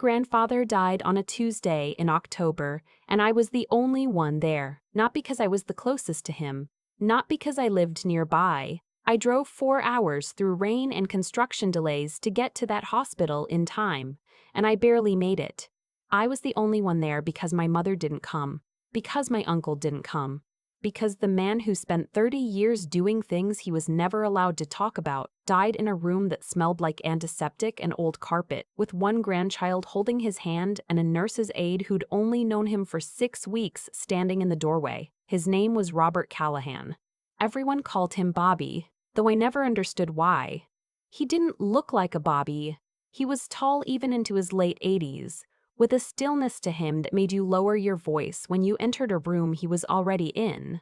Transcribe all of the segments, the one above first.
grandfather died on a Tuesday in October, and I was the only one there, not because I was the closest to him, not because I lived nearby. I drove 4 hours through rain and construction delays to get to that hospital in time, and I barely made it. I was the only one there because my mother didn't come, because my uncle didn't come, because the man who spent 30 years doing things he was never allowed to talk about died in a room that smelled like antiseptic and old carpet, with one grandchild holding his hand and a nurse's aide who'd only known him for 6 weeks standing in the doorway. His name was Robert Callahan. Everyone called him Bobby, though I never understood why. He didn't look like a Bobby. He was tall even into his late 80s, with a stillness to him that made you lower your voice when you entered a room he was already in.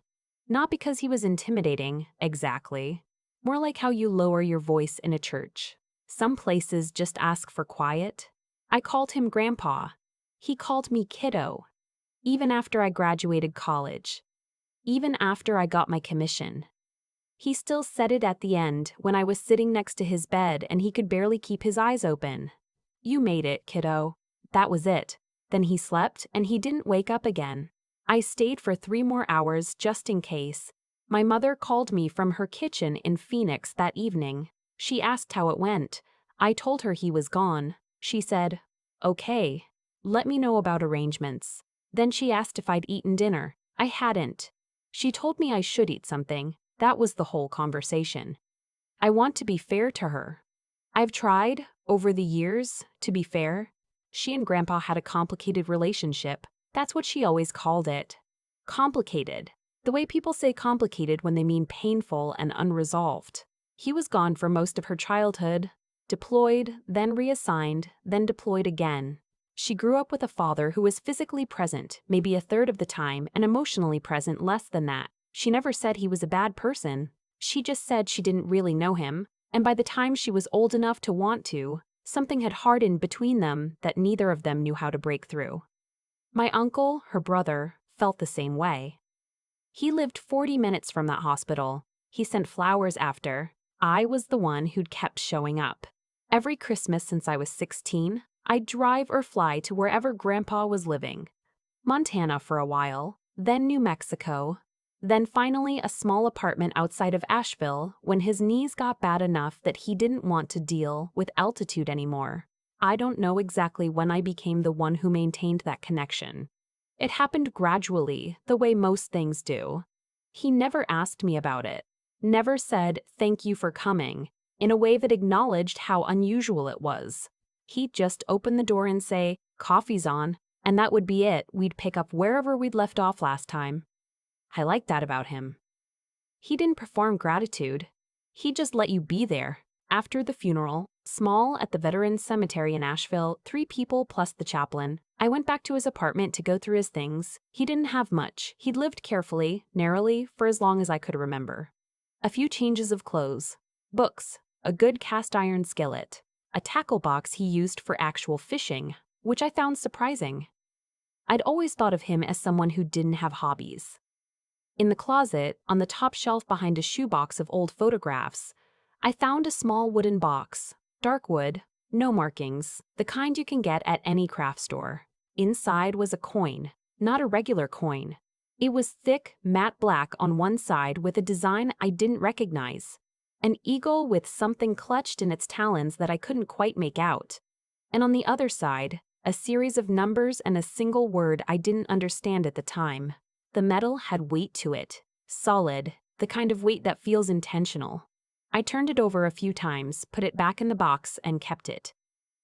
Not because he was intimidating, exactly. More like how you lower your voice in a church. Some places just ask for quiet. I called him Grandpa. He called me Kiddo. Even after I graduated college. Even after I got my commission. He still said it at the end when I was sitting next to his bed and he could barely keep his eyes open. "You made it, kiddo." That was it. Then he slept and he didn't wake up again. I stayed for 3 more hours just in case. My mother called me from her kitchen in Phoenix that evening. She asked how it went. I told her he was gone. She said, "Okay. Let me know about arrangements." Then she asked if I'd eaten dinner. I hadn't. She told me I should eat something. That was the whole conversation. I want to be fair to her. I've tried, over the years, to be fair. She and Grandpa had a complicated relationship. That's what she always called it. Complicated. The way people say complicated when they mean painful and unresolved. He was gone for most of her childhood. Deployed, then reassigned, then deployed again. She grew up with a father who was physically present, maybe a third of the time, and emotionally present less than that. She never said he was a bad person. She just said she didn't really know him, and by the time she was old enough to want to, something had hardened between them that neither of them knew how to break through. My uncle, her brother, felt the same way. He lived 40 minutes from that hospital. He sent flowers after. I was the one who'd kept showing up. Every Christmas since I was 16, I'd drive or fly to wherever Grandpa was living. Montana for a while, then New Mexico, then finally a small apartment outside of Asheville when his knees got bad enough that he didn't want to deal with altitude anymore. I don't know exactly when I became the one who maintained that connection. It happened gradually, the way most things do. He never asked me about it, never said "thank you for coming" in a way that acknowledged how unusual it was. He'd just open the door and say, "Coffee's on," and that would be it. We'd pick up wherever we'd left off last time. I liked that about him. He didn't perform gratitude. He just let you be there. After the funeral, small at the Veterans Cemetery in Asheville, 3 people plus the chaplain, I went back to his apartment to go through his things. He didn't have much. He'd lived carefully, narrowly, for as long as I could remember. A few changes of clothes, books, a good cast iron skillet, a tackle box he used for actual fishing, which I found surprising. I'd always thought of him as someone who didn't have hobbies. In the closet, on the top shelf behind a shoebox of old photographs, I found a small wooden box, dark wood, no markings, the kind you can get at any craft store. Inside was a coin, not a regular coin. It was thick, matte black on one side with a design I didn't recognize. An eagle with something clutched in its talons that I couldn't quite make out. And on the other side, a series of numbers and a single word I didn't understand at the time. The metal had weight to it, solid, the kind of weight that feels intentional. I turned it over a few times, put it back in the box, and kept it.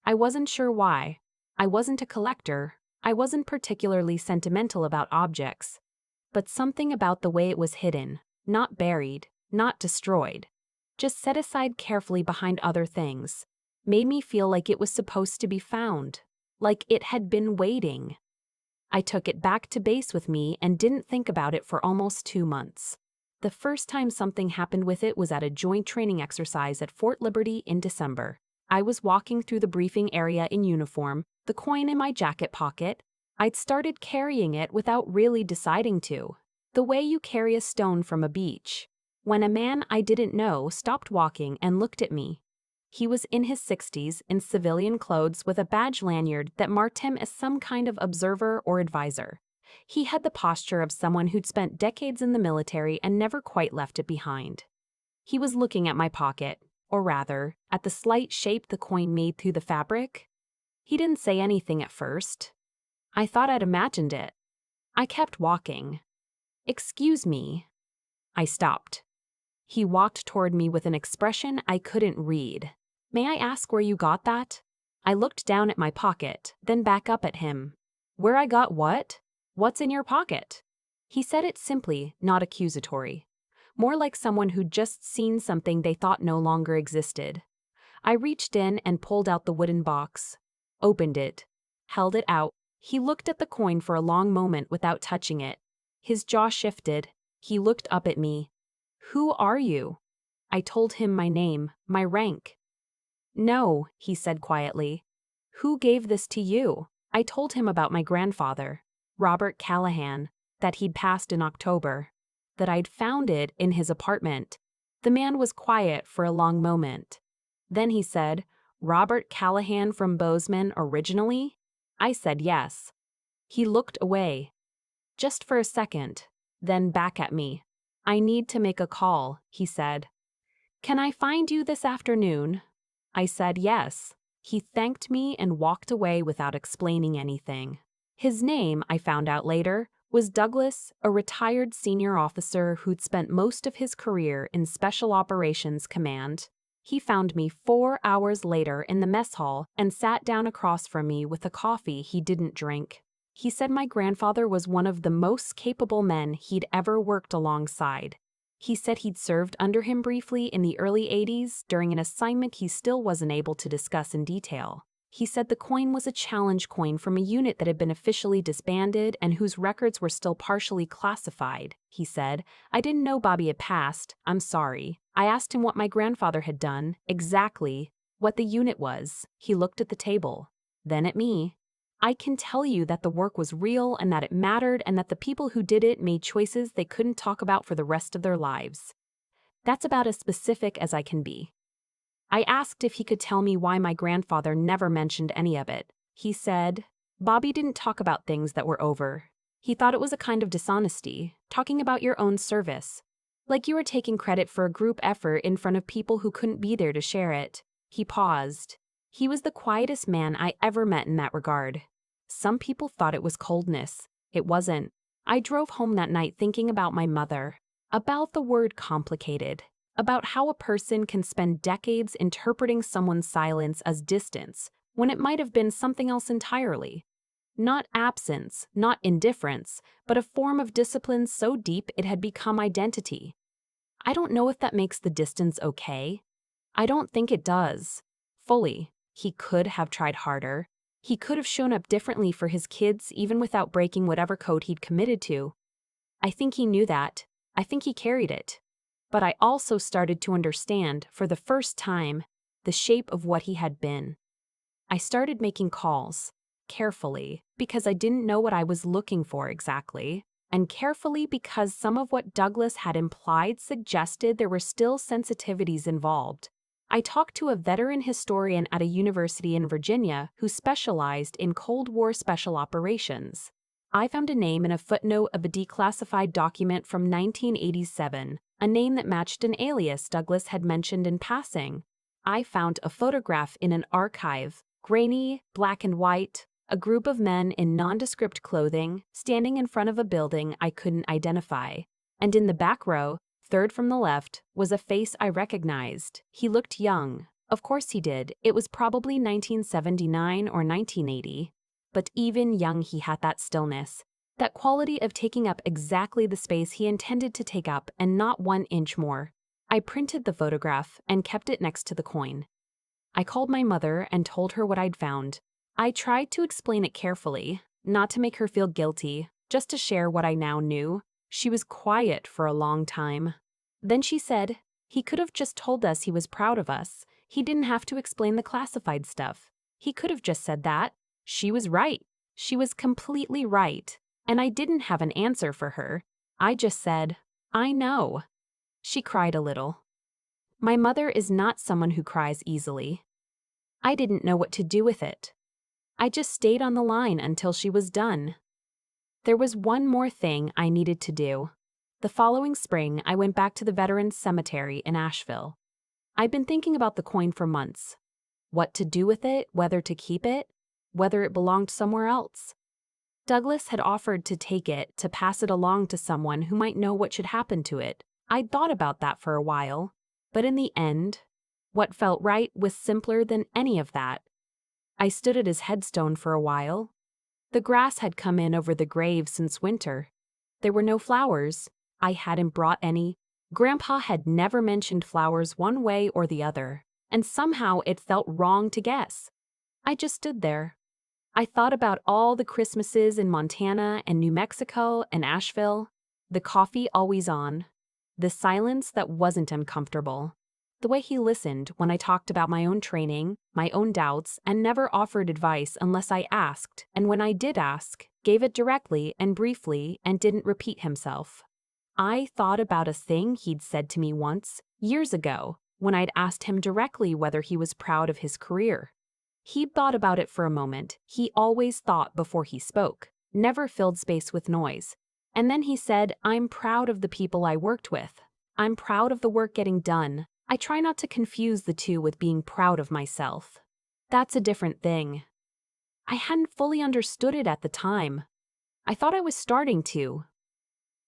I wasn't sure why. I wasn't a collector. I wasn't particularly sentimental about objects. But something about the way it was hidden, not buried, not destroyed, just set aside carefully behind other things, made me feel like it was supposed to be found, like it had been waiting. I took it back to base with me and didn't think about it for almost 2 months. The first time something happened with it was at a joint training exercise at Fort Liberty in December. I was walking through the briefing area in uniform, the coin in my jacket pocket. I'd started carrying it without really deciding to, the way you carry a stone from a beach. When a man I didn't know stopped walking and looked at me. He was in his 60s in civilian clothes with a badge lanyard that marked him as some kind of observer or advisor. He had the posture of someone who'd spent decades in the military and never quite left it behind. He was looking at my pocket, or rather, at the slight shape the coin made through the fabric. He didn't say anything at first. I thought I'd imagined it. I kept walking. "Excuse me." I stopped. He walked toward me with an expression I couldn't read. "May I ask where you got that?" I looked down at my pocket, then back up at him. "Where I got what? What's in your pocket?" He said it simply, not accusatory. More like someone who'd just seen something they thought no longer existed. I reached in and pulled out the wooden box, opened it, held it out. He looked at the coin for a long moment without touching it. His jaw shifted. He looked up at me. "Who are you?" I told him my name, my rank. "No," he said quietly. "Who gave this to you?" I told him about my grandfather, Robert Callahan, that he'd passed in October, that I'd found it in his apartment. The man was quiet for a long moment. Then he said, "Robert Callahan from Bozeman originally?" I said yes. He looked away, just for a second, then back at me. "I need to make a call," he said. "Can I find you this afternoon?" I said yes. He thanked me and walked away without explaining anything. His name, I found out later, was Douglas, a retired senior officer who'd spent most of his career in Special Operations Command. He found me 4 hours later in the mess hall and sat down across from me with a coffee he didn't drink. He said my grandfather was one of the most capable men he'd ever worked alongside. He said he'd served under him briefly in the early 80s during an assignment he still wasn't able to discuss in detail. He said the coin was a challenge coin from a unit that had been officially disbanded and whose records were still partially classified. He said, "I didn't know Bobby had passed. I'm sorry." I asked him what my grandfather had done, exactly what the unit was. He looked at the table, then at me. "I can tell you that the work was real and that it mattered and that the people who did it made choices they couldn't talk about for the rest of their lives. That's about as specific as I can be." I asked if he could tell me why my grandfather never mentioned any of it. He said, "Bobby didn't talk about things that were over. He thought it was a kind of dishonesty, talking about your own service. Like you were taking credit for a group effort in front of people who couldn't be there to share it." He paused. He was the quietest man I ever met in that regard. Some people thought it was coldness. It wasn't. I drove home that night thinking about my mother, about the word complicated, about how a person can spend decades interpreting someone's silence as distance when it might have been something else entirely. Not absence, not indifference, but a form of discipline so deep it had become identity. I don't know if that makes the distance okay. I don't think it does. Fully. He could have tried harder. He could have shown up differently for his kids even without breaking whatever code he'd committed to. I think he knew that. I think he carried it. But I also started to understand, for the first time, the shape of what he had been. I started making calls, carefully, because I didn't know what I was looking for exactly, and carefully because some of what Douglas had implied suggested there were still sensitivities involved. I talked to a veteran historian at a university in Virginia who specialized in Cold War special operations. I found a name in a footnote of a declassified document from 1987, a name that matched an alias Douglas had mentioned in passing. I found a photograph in an archive, grainy, black and white, a group of men in nondescript clothing standing in front of a building I couldn't identify. And in the back row, third from the left, was a face I recognized. He looked young. Of course he did. It was probably 1979 or 1980. But even young he had that stillness, that quality of taking up exactly the space he intended to take up and not 1 inch more. I printed the photograph and kept it next to the coin. I called my mother and told her what I'd found. I tried to explain it carefully, not to make her feel guilty, just to share what I now knew. She was quiet for a long time. Then she said, "He could have just told us he was proud of us. He didn't have to explain the classified stuff. He could have just said that." She was right. She was completely right. And I didn't have an answer for her. I just said, "I know." She cried a little. My mother is not someone who cries easily. I didn't know what to do with it. I just stayed on the line until she was done. There was one more thing I needed to do. The following spring, I went back to the Veterans Cemetery in Asheville. I'd been thinking about the coin for months. What to do with it, whether to keep it, whether it belonged somewhere else. Douglas had offered to take it, to pass it along to someone who might know what should happen to it. I'd thought about that for a while, but in the end, what felt right was simpler than any of that. I stood at his headstone for a while. The grass had come in over the grave since winter. There were no flowers. I hadn't brought any. Grandpa had never mentioned flowers one way or the other, and somehow it felt wrong to guess. I just stood there. I thought about all the Christmases in Montana and New Mexico and Asheville, the coffee always on, the silence that wasn't uncomfortable, the way he listened when I talked about my own training, my own doubts, and never offered advice unless I asked, and when I did ask, gave it directly and briefly and didn't repeat himself. I thought about a thing he'd said to me once, years ago, when I'd asked him directly whether he was proud of his career. He'd thought about it for a moment. He always thought before he spoke, never filled space with noise. And then he said, "I'm proud of the people I worked with. I'm proud of the work getting done. I try not to confuse the two with being proud of myself. That's a different thing." I hadn't fully understood it at the time. I thought I was starting to.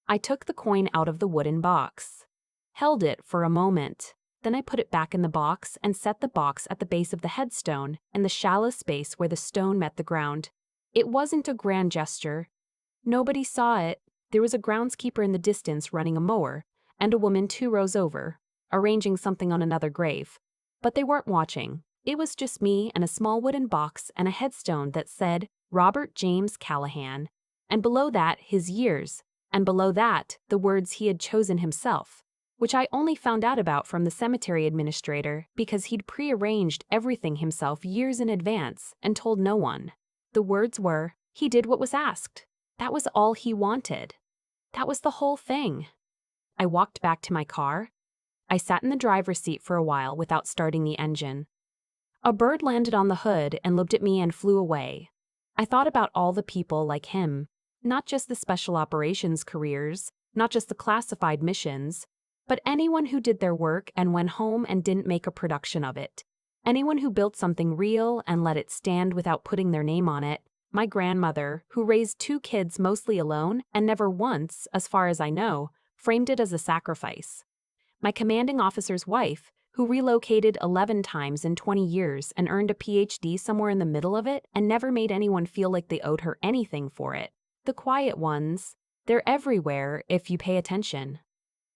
I took the coin out of the wooden box, held it for a moment. Then I put it back in the box and set the box at the base of the headstone in the shallow space where the stone met the ground. It wasn't a grand gesture. Nobody saw it. There was a groundskeeper in the distance running a mower, and a woman 2 rows over, arranging something on another grave. But they weren't watching. It was just me and a small wooden box and a headstone that said Robert James Callahan, and below that his years, and below that the words he had chosen himself, which I only found out about from the cemetery administrator because he'd prearranged everything himself years in advance and told no one. The words were, "He did what was asked." That was all he wanted. That was the whole thing. I walked back to my car. I sat in the driver's seat for a while without starting the engine. A bird landed on the hood and looked at me and flew away. I thought about all the people like him, not just the special operations careers, not just the classified missions, but anyone who did their work and went home and didn't make a production of it. Anyone who built something real and let it stand without putting their name on it. My grandmother, who raised 2 kids mostly alone and never once, as far as I know, framed it as a sacrifice. My commanding officer's wife, who relocated 11 times in 20 years and earned a PhD somewhere in the middle of it and never made anyone feel like they owed her anything for it. The quiet ones, they're everywhere if you pay attention.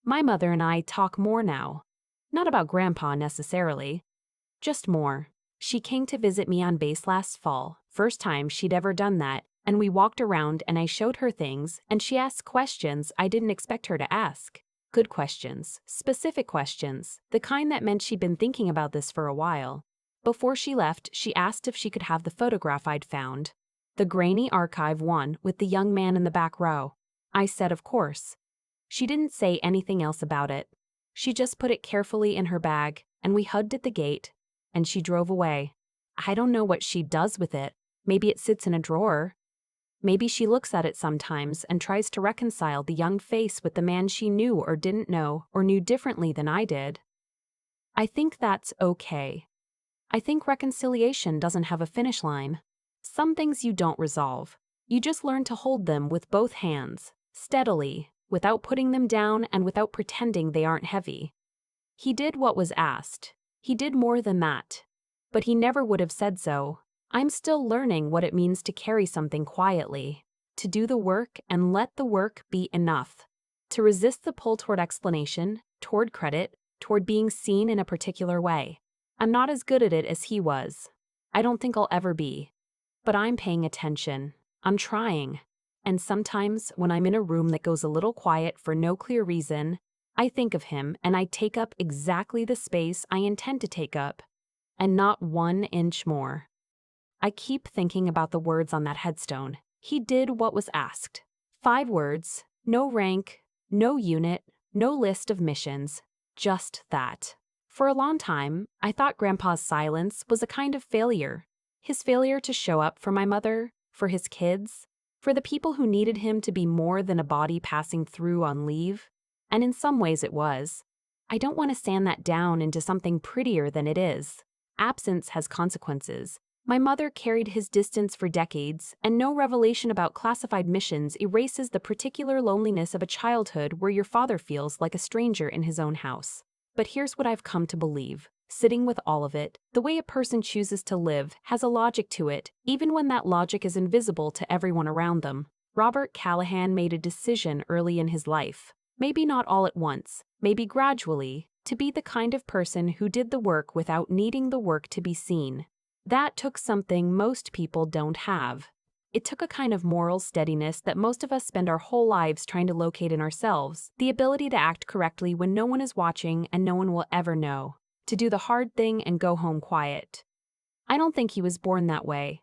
My mother and I talk more now. Not about Grandpa necessarily, just more. She came to visit me on base last fall, first time she'd ever done that, and we walked around and I showed her things and she asked questions I didn't expect her to ask. Good questions, specific questions, the kind that meant she'd been thinking about this for a while. Before she left, she asked if she could have the photograph I'd found, the grainy archive one with the young man in the back row. I said of course. She didn't say anything else about it. She just put it carefully in her bag, and we hugged at the gate, and she drove away. I don't know what she does with it. Maybe it sits in a drawer. Maybe she looks at it sometimes and tries to reconcile the young face with the man she knew or didn't know or knew differently than I did. I think that's okay. I think reconciliation doesn't have a finish line. Some things you don't resolve. You just learn to hold them with both hands, steadily, without putting them down and without pretending they aren't heavy. He did what was asked. He did more than that. But he never would have said so. I'm still learning what it means to carry something quietly, to do the work and let the work be enough, to resist the pull toward explanation, toward credit, toward being seen in a particular way. I'm not as good at it as he was. I don't think I'll ever be. But I'm paying attention. I'm trying. And sometimes when I'm in a room that goes a little quiet for no clear reason, I think of him and I take up exactly the space I intend to take up, and not 1 inch more. I keep thinking about the words on that headstone. He did what was asked. 5 words, no rank, no unit, no list of missions, just that. For a long time, I thought Grandpa's silence was a kind of failure. His failure to show up for my mother, for his kids, for the people who needed him to be more than a body passing through on leave. And in some ways it was. I don't want to sand that down into something prettier than it is. Absence has consequences. My mother carried his distance for decades, and no revelation about classified missions erases the particular loneliness of a childhood where your father feels like a stranger in his own house. But here's what I've come to believe. Sitting with all of it, the way a person chooses to live has a logic to it, even when that logic is invisible to everyone around them. Robert Callahan made a decision early in his life, maybe not all at once, maybe gradually, to be the kind of person who did the work without needing the work to be seen. That took something most people don't have. It took a kind of moral steadiness that most of us spend our whole lives trying to locate in ourselves, the ability to act correctly when no one is watching and no one will ever know, to do the hard thing and go home quiet. I don't think he was born that way.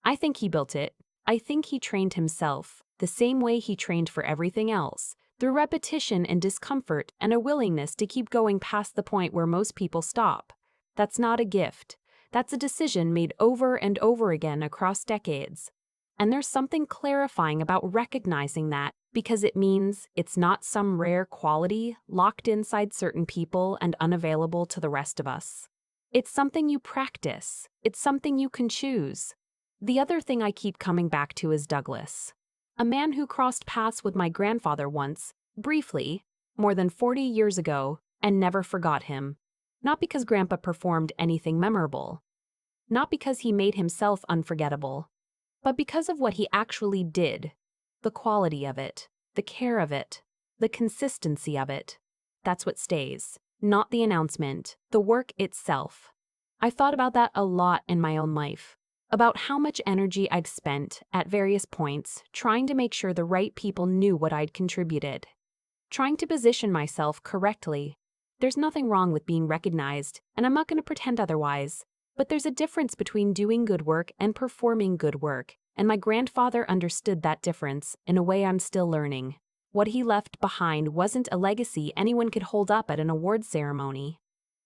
I think he built it. I think he trained himself, the same way he trained for everything else, through repetition and discomfort and a willingness to keep going past the point where most people stop. That's not a gift. That's a decision made over and over again across decades. And there's something clarifying about recognizing that, because it means it's not some rare quality locked inside certain people and unavailable to the rest of us. It's something you practice. It's something you can choose. The other thing I keep coming back to is Douglas, a man who crossed paths with my grandfather once, briefly, more than 40 years ago, and never forgot him. Not because Grandpa performed anything memorable. Not because he made himself unforgettable, but because of what he actually did, the quality of it, the care of it, the consistency of it. That's what stays, not the announcement, the work itself. I've thought about that a lot in my own life, about how much energy I've spent at various points trying to make sure the right people knew what I'd contributed, trying to position myself correctly. There's nothing wrong with being recognized, and I'm not going to pretend otherwise. But there's a difference between doing good work and performing good work, and my grandfather understood that difference in a way I'm still learning. What he left behind wasn't a legacy anyone could hold up at an awards ceremony.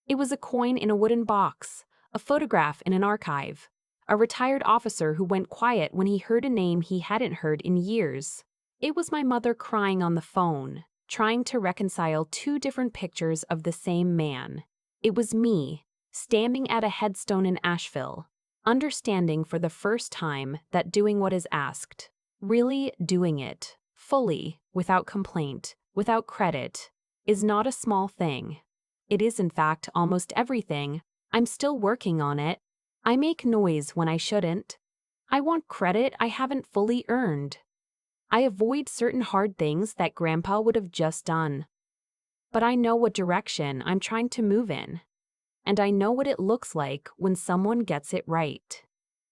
It was a coin in a wooden box, a photograph in an archive, a retired officer who went quiet when he heard a name he hadn't heard in years. It was my mother crying on the phone, trying to reconcile two different pictures of the same man. It was me, standing at a headstone in Asheville, understanding for the first time that doing what is asked, really doing it, fully, without complaint, without credit, is not a small thing. It is in fact almost everything. I'm still working on it. I make noise when I shouldn't. I want credit I haven't fully earned. I avoid certain hard things that Grandpa would have just done. But I know what direction I'm trying to move in. And I know what it looks like when someone gets it right.